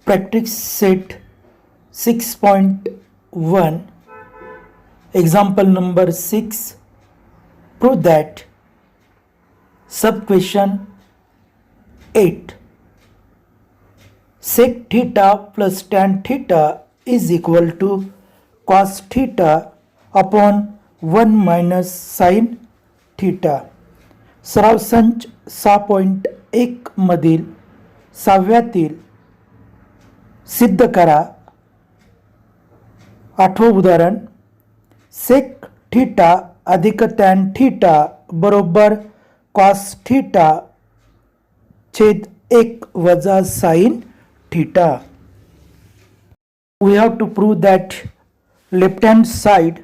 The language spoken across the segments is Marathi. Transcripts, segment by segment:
Practice set 6.1 example number 6. Prove that sub question 8 sec theta plus tan theta is equal to cos theta upon 1 minus sin theta. सराव संच 6.1 मधील 6व्यातील सिद्ध करा. 8वं उदाहरण सेक थीटा अधिक टॅन थीटा बरोबर कॉस थीटा छेद 1 वजा sine theta. We have to prove that left hand side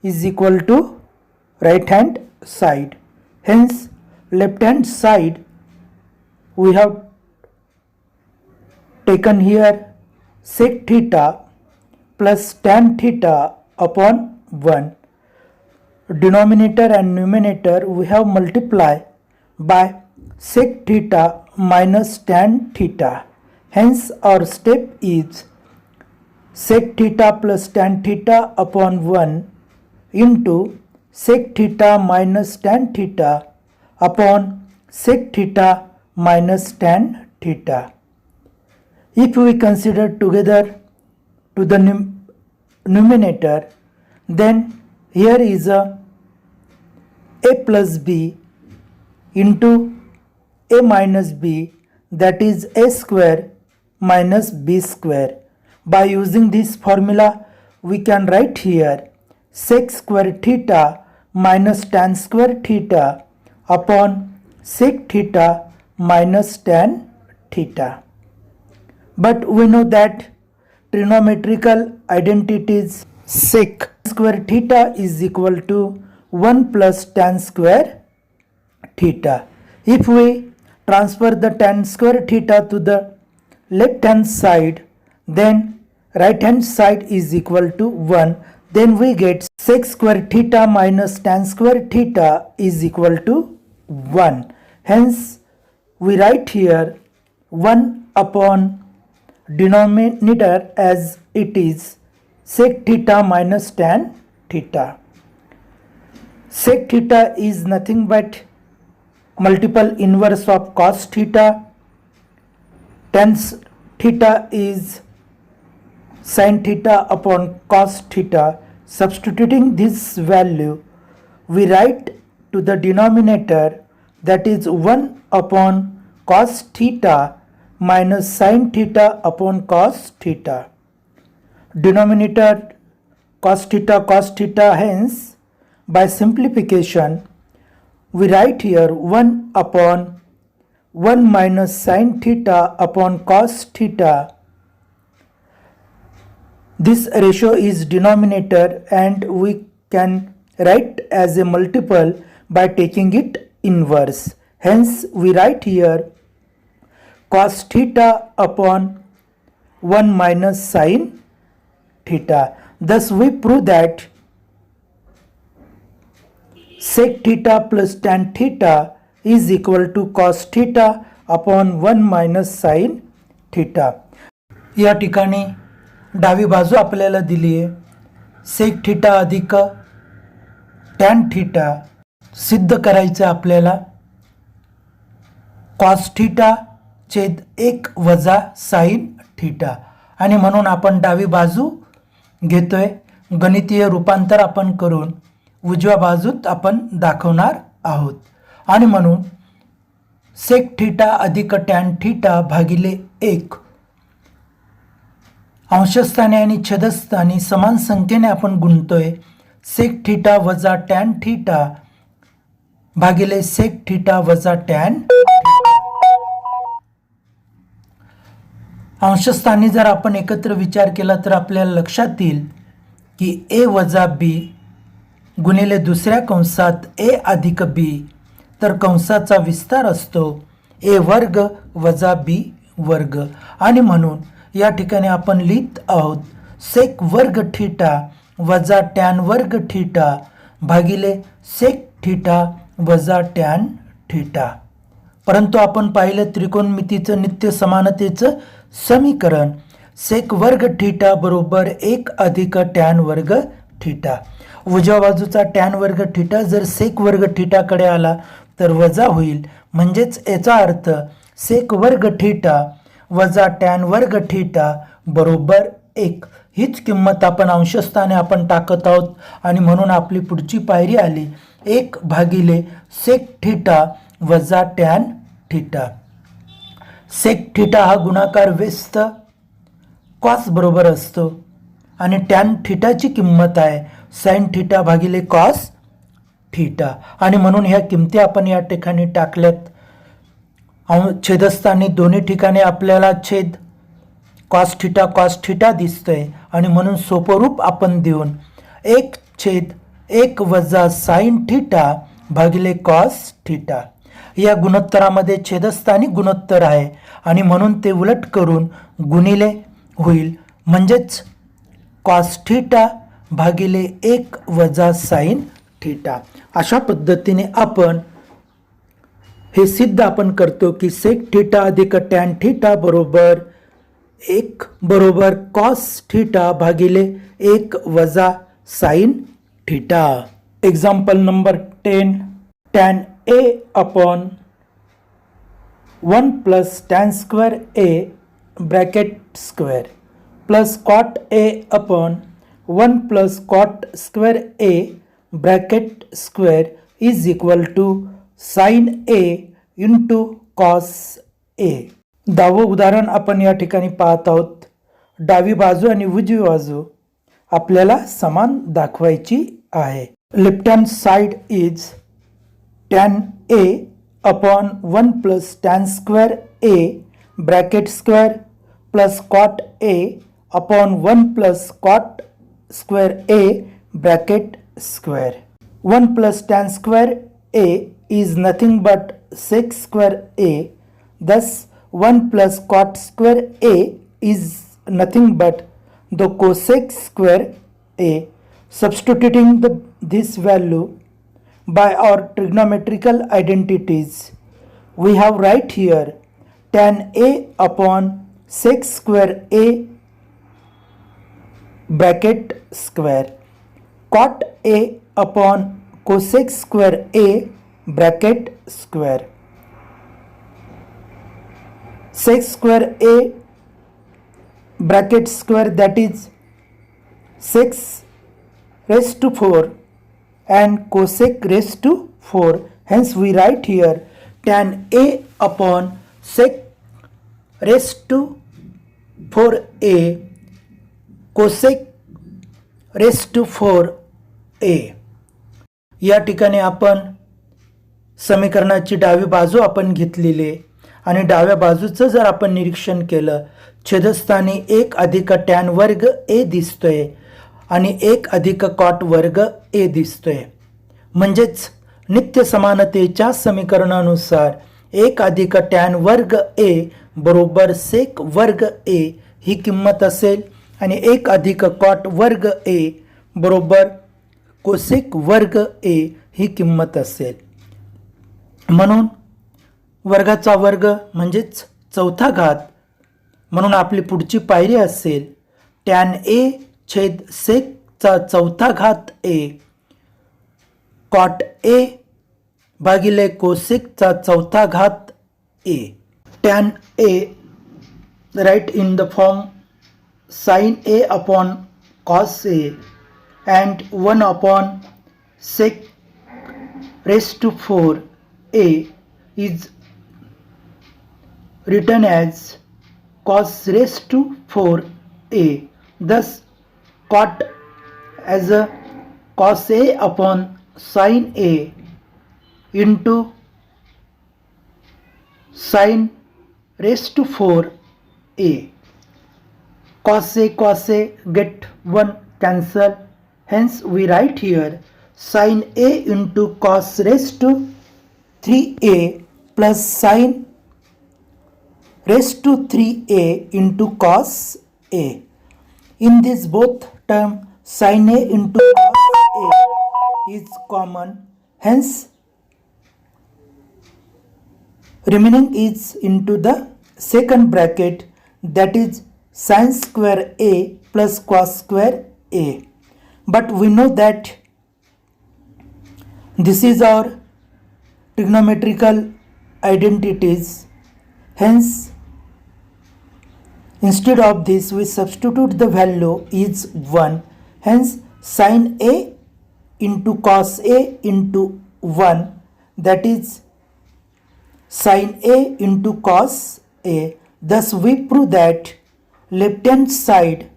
is equal to right hand side. Hence left hand side we have taken here sec theta plus tan theta upon 1. Denominator and numerator we have multiply by sec theta minus tan theta. Hence our step is sec theta plus tan theta upon 1 into sec theta minus tan theta upon sec theta minus tan theta. If we consider together to the numerator, then here is a plus b into a minus b, that is a square minus b square. By using this formula we can write here sec square theta minus tan square theta upon sec theta minus tan theta. But we know that trigonometrical identities sec square theta is equal to 1 plus tan square theta. If we transfer the tan square theta to the left hand side, then right hand side is equal to 1. Then we get sec square theta minus tan square theta is equal to 1. Hence we write here 1 upon denominator as it is sec theta minus tan theta. Sec theta is nothing but multiple inverse of cos theta. Tan theta is sin theta upon cos theta. Substituting this value, we write to the denominator that is 1 upon cos theta minus sin theta upon cos theta. Denominator cos theta, hence by simplification we write here 1 upon 1 minus sin theta upon cos theta. This ratio is denominator and we can write as a multiple by taking it inverse. Hence we write here cos theta upon 1 minus sin theta. Thus we prove that sec theta plus tan theta is equal to cos theta upon 1 minus sin theta. या ठिकाणी डावी बाजू आपल्याला दिली आहे. सेक थीटा अधिक टॅन थीटा सिद्ध करायचं आपल्याला कॉस थीटा छेद 1 वजा साइन थीटा, आणि म्हणून आपण डावी बाजू घेतोय. गणितीय रूपांतर आपण करून उजव्या बाजूत आपण दाखवणार आहोत. आणि म्हणून सेक थीटा अधिक टॅन थीटा भागिले 1 अंशस्थानी आणि छेदस्थानी समान संख्येने आपण गुणतोय. सेक थीटा वजा टॅन थीटा भागिले सेक थीटा वजा टॅन थीटा. अंशस्थानी जर आपण एकत्र विचार केला तर आपल्याला लक्षात येईल की a वजा b गुणिले दुसऱ्या कंसात a अधिक b, तर कंसाचा विस्तार असतो a वर्ग वजा b वर्ग. आणि म्हणून या ठिकाणी आपण लिहित आहोत सेक वर्ग थीटा वजा टॅन वर्ग थीटा भागिले सेक थीटा वजा टॅन थीटा. परंतु आपण पाहिलं त्रिकोणमितीचं नित्य समानतेचं समीकरण सेक वर्ग थीटा बरोबर 1 अधिक टॅन वर्ग थीटा. उजव्या बाजूचा टॅन वर्ग थीटा जर सेक वर्ग थीटाकडे आला तर वजा होईल, म्हणजेच याचा अर्थ सेक वर्ग थीटा वजा टॅन वर्ग थीटा बरोबर 1. हीच किंमत आपण अंशस्थाने आपण टाकत आहोत आणि म्हणून आपली पुढची पायरी आली 1 भागिले सेक थीटा वजा टॅन थीटा. सेक थीटा हा गुणाकार व्यस्त कॉस बरोबर असतो आणि टॅन थीटाची किंमत आहे साइन थीटा भागिले कॉस थीटा आणि म्हणून ह्या किमती आपण या ठिकाणी टाकल्यात. छेदस्थानी दोन्ही ठिकाणी आपल्याला छेद कॉस थीटा दिसतंय आणि म्हणून सोपं रूप आपण देऊन 1/1 वजा साइन थीटा भागिले कॉस थीटा. या गुणोत्तरामध्ये छेदस्थानी गुणोत्तर आहे आणि म्हणून ते उलट करून गुणिले होईल, म्हणजेच कॉस थीटा भागिले 1 वजा साइन थीटा. अशा पद्धतीने आपण हे सिद्ध आपण करतो की सेक थीटा अधिक टॅन थीटा बरोबर 1 बरोबर कॉस थीटा भागिले 1 वजा sine theta. Example number 10. Tan A upon 1 plus tan square A bracket square plus cot A upon 1 plus cot square A bracket square is equal to sine A into cos A. 10वं उदाहरण आपण या ठिकाणी पाहत आहोत. डावी बाजू आणि उजवी बाजू आपल्याला समान दाखवायची आहे. Left hand side is tan A upon 1 plus tan square A bracket square plus cot A upon 1 plus cot square A bracket square. 1 plus tan square a is nothing but sec square a. Thus 1 plus cot square a is nothing but the cosec square a. Substituting this value by our trigonometrical identities, we have right here tan a upon sec square a bracket square, cot a upon cosec square a bracket square, sec square a bracket square, that is 6 raised to 4 and cosec raised to 4. Hence we write here tan a upon sec raised to 4a cosec raised to 4a. या ठिकाणी आपण समीकरणाची डावी बाजू आपण घेतलेली आहे आणि डाव्या बाजूचं जर आपण निरीक्षण केलं, छेदस्थानी 1 अधिक टॅन वर्ग ए दिसतोय आणि 1 अधिक कॉट वर्ग ए दिसतोय. म्हणजेच नित्य समानतेच्या समीकरणानुसार 1 अधिक टॅन वर्ग ए बरोबर सेक वर्ग ए ही किंमत असेल आणि 1 अधिक कॉट वर्ग ए बरोबर कोसेक वर्ग ए ही किंमत असेल. म्हणून वर्गाचा वर्ग म्हणजेच चौथा घात, म्हणून आपली पुढची पायरी असेल टॅन ए छेद सेकचा चौथा घात ए कॉट ए भागिले कोसेकचा चौथा घात ए. Tan A write in the form sine A upon cos A and 1 upon sec raised to 4a is written as cos raised to 4a. Thus cot as a cos a upon sin a into sin raised to 4a. Cos a get 1 cancel. Hence we write here sin a into cos raised to 3a plus sin raised to 3a into cos a. In this both term sin a into cos a is common. Hence remaining is into the second bracket, that is sin square a plus cos square a. But we know that this is our trigonometrical identities, hence instead of this we substitute the value is 1, hence sin a into cos a into 1, that is sin a into cos a. Thus we prove that left hand side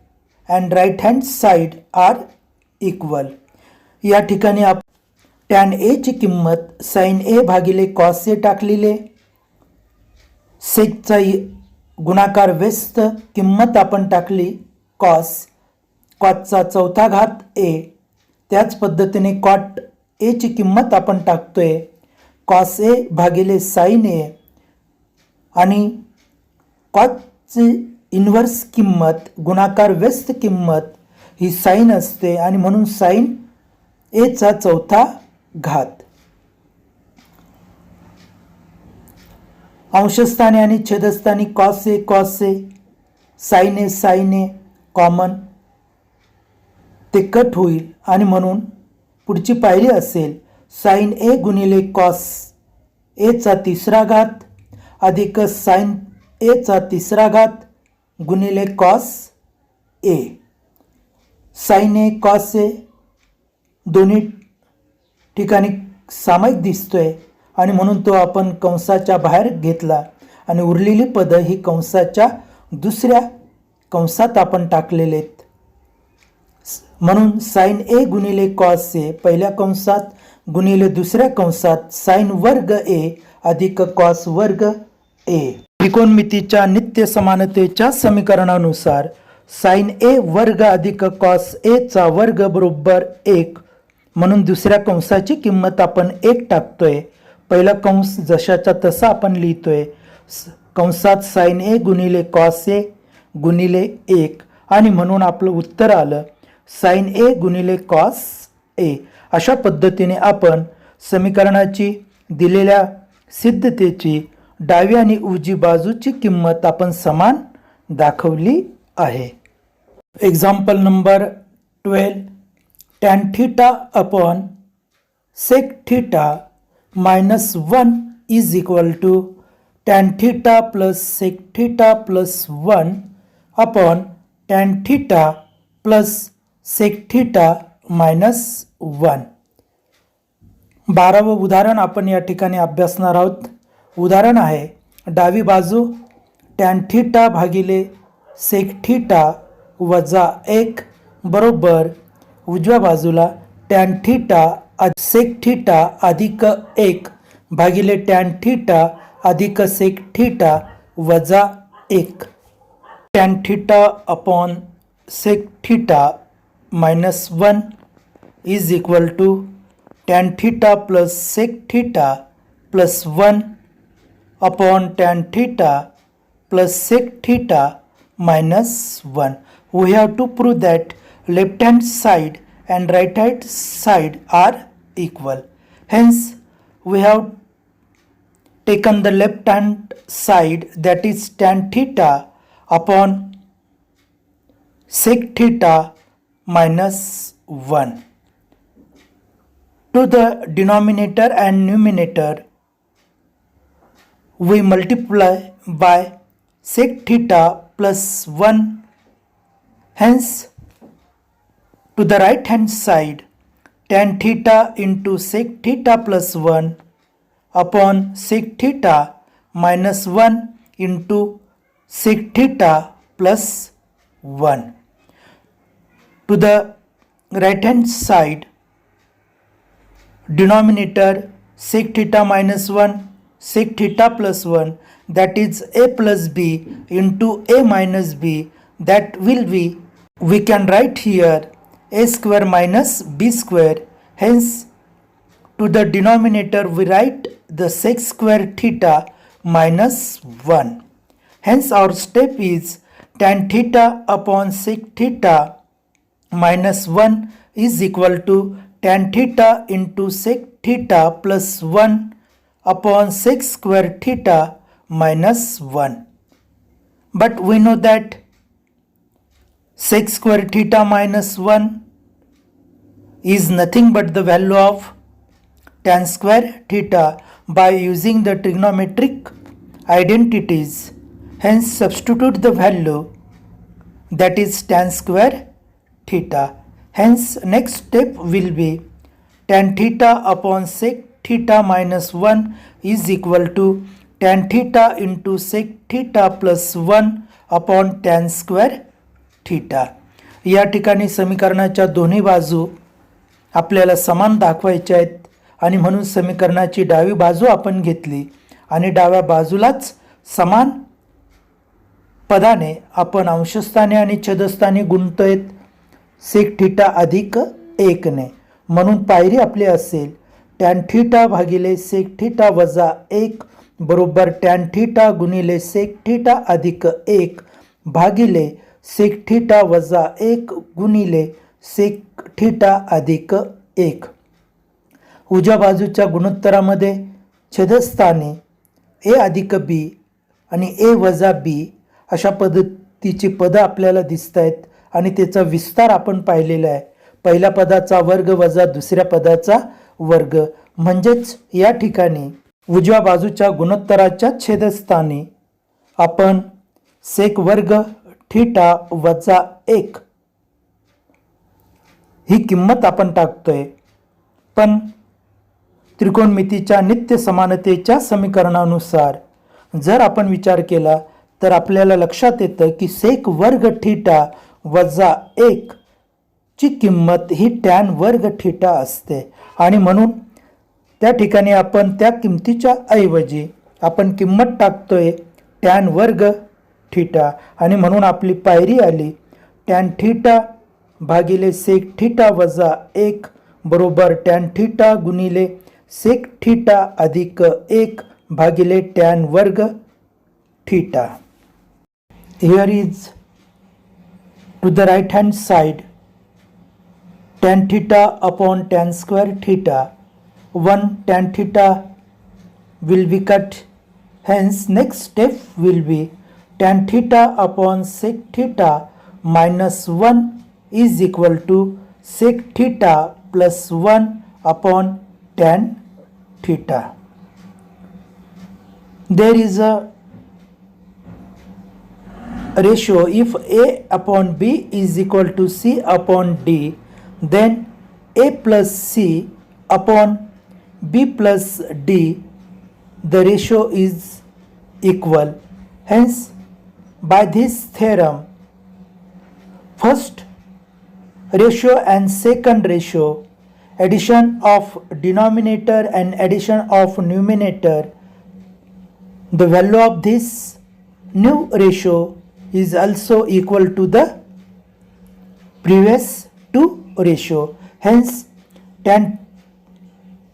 and right hand side are equal. या ठिकाणी आपण tan a ची किंमत sin a भागिले cos a टाकलेले, सेकचा गुणाकार व्यस्त किंमत आपण टाकली कॉसचा चौथा घात a. त्याच पद्धतीने कॉट a ची किंमत आपण टाकतोय cos a भागिले sin a, आणि कॉसची इन्व्हर्स किंमत गुणाकार व्यस्त किंमत ही साइन असते आणि म्हणून sin a चा चौथा घात. अंशस्थानी आणि छेदस्थानी cos a sin a common ते कट होईल आणि म्हणून पुढची पायरी असेल sin a गुणिले cos a चा तिसरा घात अधिक sin a चा तिसरा घात गुणिले cos a. sin a cos a दोन्ही ठिकाणी सामायिक दिसतोय आणि म्हणून तो आपण कंसाच्या बाहेर घेतला आणि उरलेली पद ही कंसाच्या दुसऱ्या कंसात आपण टाकलेले आहेत. म्हणून sin a गुणिले cos a पहिल्या कंसात गुणिले दुसऱ्या कंसात sin वर्ग a अधिक cos वर्ग a. त्रिकोणमितीच्या नित्य समानतेच्या समीकरणानुसार sin a वर्ग अधिक cos a चा वर्ग बरोबर 1, म्हणून दुसऱ्या कंसाची किंमत आपण 1 टाकतोय. पहिला कंस जशाचा तसा आपण लिहितोय, कंसात sin a गुणिले cos a गुणिले 1, आणि म्हणून आपलं उत्तर आलं sin a गुणिले cos a. अशा पद्धतीने आपण समीकरणाची दिलेल्या सिद्धतेची डावी आणि उजवी बाजूची किंमत आपण समान दाखवली आहे. Example number 12, tan theta upon sec theta minus 1 is equal to tan theta plus sec theta plus 1 upon tan theta plus sec theta minus 1. 12वे उदाहरण आपण या ठिकाणी अभ्यासणार आहोत. उदाहरण आहे डावी बाजू tan theta भागिले sec theta वजा 1 बरोबर उजव्या बाजूला tan theta sec theta अधिक 1 भागिले tan theta अधिक sec theta वजा 1. tan theta upon sec theta minus 1 is equal to tan theta plus sec theta plus 1 upon tan theta plus sec theta minus 1. We have to prove that left hand side and right hand side are equal. Hence we have taken the left hand side, that is tan theta upon sec theta minus 1. To the denominator and numerator we multiply by sec theta plus 1. Hence to the right hand side tan theta into sec theta plus 1 upon sec theta minus 1 into sec theta plus 1. To the right hand side denominator sec theta minus 1 sec theta plus 1, that is a plus b into a minus b, that will be, we can write here a square minus b square. Hence to the denominator we write the sec square theta minus 1. Hence our step is tan theta upon sec theta minus 1 is equal to tan theta into sec theta plus 1 upon sec square theta minus 1. But we know that sec square theta minus 1 is nothing but the value of tan square theta by using the trigonometric identities. Hence substitute the value, that is tan square theta. Hence next step will be tan theta upon sec theta minus 1 is equal to tan theta into sec theta plus 1 upon tan square theta. या ठिकाणी समीकरणाच्या दोन्ही बाजू आपल्याला समान दाखवायच्या आहेत आणि म्हणून समीकरणाची डावी बाजू आपण घेतली आणि डाव्या बाजूलाच समान पदाने आपण अंशस्थानी आणि छेदस्थानी गुणतोय सेक थीटा अधिक 1 ने. म्हणून पायरी आपली असेल टॅन थीटा भागिले सेक थीटा वजा 1 बरोबर टॅन थीटा गुणिले सेक थीटा अधिक 1 भागिले सेक थीटा वजा 1 गुणिले सेक थीटा अधिक 1. उजव्या बाजूच्या गुणोत्तरामध्ये छेदस्थानी ए अधिक बी आणि ए वजा बी अशा पद्धतीची पदं आपल्याला दिसत आहेत आणि त्याचा विस्तार आपण पाहिलेला आहे. पहिल्या पदाचा वर्ग वजा दुसऱ्या पदाचा वर्ग. म्हणजेच या ठिकाणी उजव्या बाजूच्या गुणोत्तराच्या छेदस्थानी आपण सेक वर्ग थीटा वजा 1 ही किंमत आपण टाकतोय. पण त्रिकोणमितीच्या नित्य समानतेच्या समीकरणानुसार जर आपण विचार केला तर आपल्याला लक्षात येतं की सेक वर्ग थीटा वजा 1 ची किंमत ही टॅन वर्ग थीटा असते आणि म्हणून त्या ठिकाणी आपण त्या किमतीच्या ऐवजी आपण किंमत टाकतोय टॅन वर्ग थीटा आणि म्हणून आपली पायरी आली टॅन थीटा भागिले सेक थीटा वजा 1 बरोबर टॅन थीटा गुणिले सेक थीटा अधिक 1 भागिले टॅन वर्ग theta. Here is to the right hand side tan theta upon tan square theta. One tan theta will be cut. Hence next step will be tan theta upon sec theta minus 1 is equal to sec theta plus 1 upon tan theta. There is a ratio. If A upon B is equal to C upon D, then A plus C upon B plus D, the ratio is equal. Hence by this theorem, first ratio and second ratio, addition of denominator and addition of numerator, the value of this new ratio is also equal to the previous two ratio. Hence tan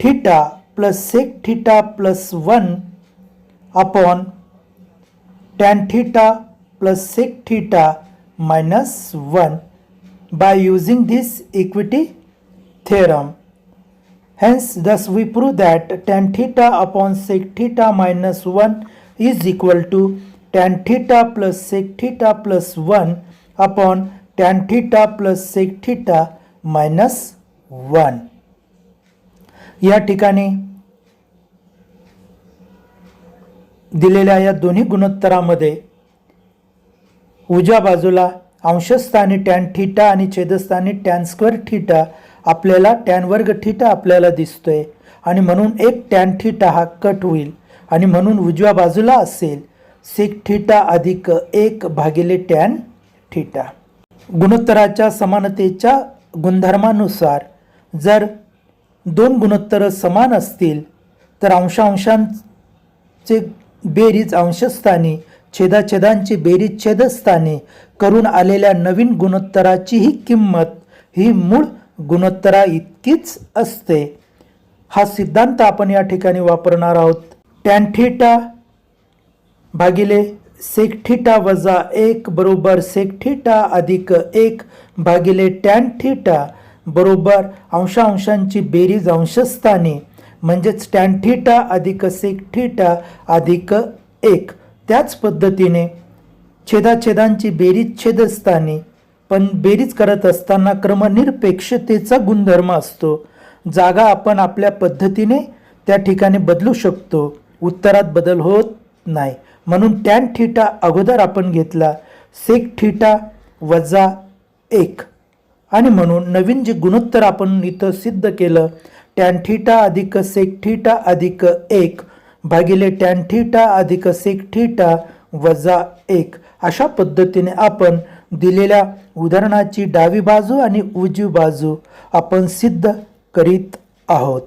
theta plus sec theta plus 1 upon tan theta plus sec theta minus 1 by using this equity theorem. Hence thus we prove that tan theta upon sec theta minus 1 is equal to tan theta plus sec theta plus 1 upon tan theta plus sec theta minus 1. या ठिकाणी दिलेल्या या दोन्ही गुणोत्तरामध्ये उजव्या बाजूला अंशस्थानी टॅन थीटा आणि छेदस्थानी टॅन स्क्वेअर थीटा आपल्याला टॅन वर्ग थीटा आपल्याला दिसतोय आणि म्हणून एक टॅन थीटा हा कट होईल आणि म्हणून उजव्या बाजूला असेल सेक थीटा अधिक 1 भागिले टॅन थीटा. गुणोत्तराच्या समानतेच्या गुणधर्मानुसार जर दोन गुणोत्तर समान असतील तर अंशांचे बेरीज अंशस्थानी छेदाछेदांची बेरीज छेदस्थानी करून आलेल्या नवीन गुणोत्तराची ही किंमत ही मूळ गुणोत्तरा इतकीच असते. हा सिद्धांत आपण या ठिकाणी वापरणार आहोत. टॅन थीटा भागिले सेक थीटा वजा 1 बरोबर सेक थीटा अधिक 1 भागिले टॅन थीटा बरोबर अंशांची बेरीज अंशस्थानी म्हणजेच टॅन थिटा अधिक सेक थिटा अधिक 1. त्याच पद्धतीने छेदाछेदांची बेरीज छेदस्थानी, पण बेरीज करत असताना क्रमनिरपेक्षतेचा गुणधर्म असतो. जागा आपण आपल्या पद्धतीने त्या ठिकाणी बदलू शकतो, उत्तरात बदल होत नाही. म्हणून टॅन थिटा अगोदर आपण घेतला सेक थिटा वजा 1 आणि म्हणून नवीन जे गुणोत्तर आपण इथं सिद्ध केलं टॅन थिटा अधिक सेक थिटा अधिक 1 भागिले टॅन थिटा अधिक सेक थिटा वजा 1. अशा पद्धतीने आपण दिलेल्या उदाहरणाची डावी बाजू आणि उजवी बाजू आपण सिद्ध करीत आहोत.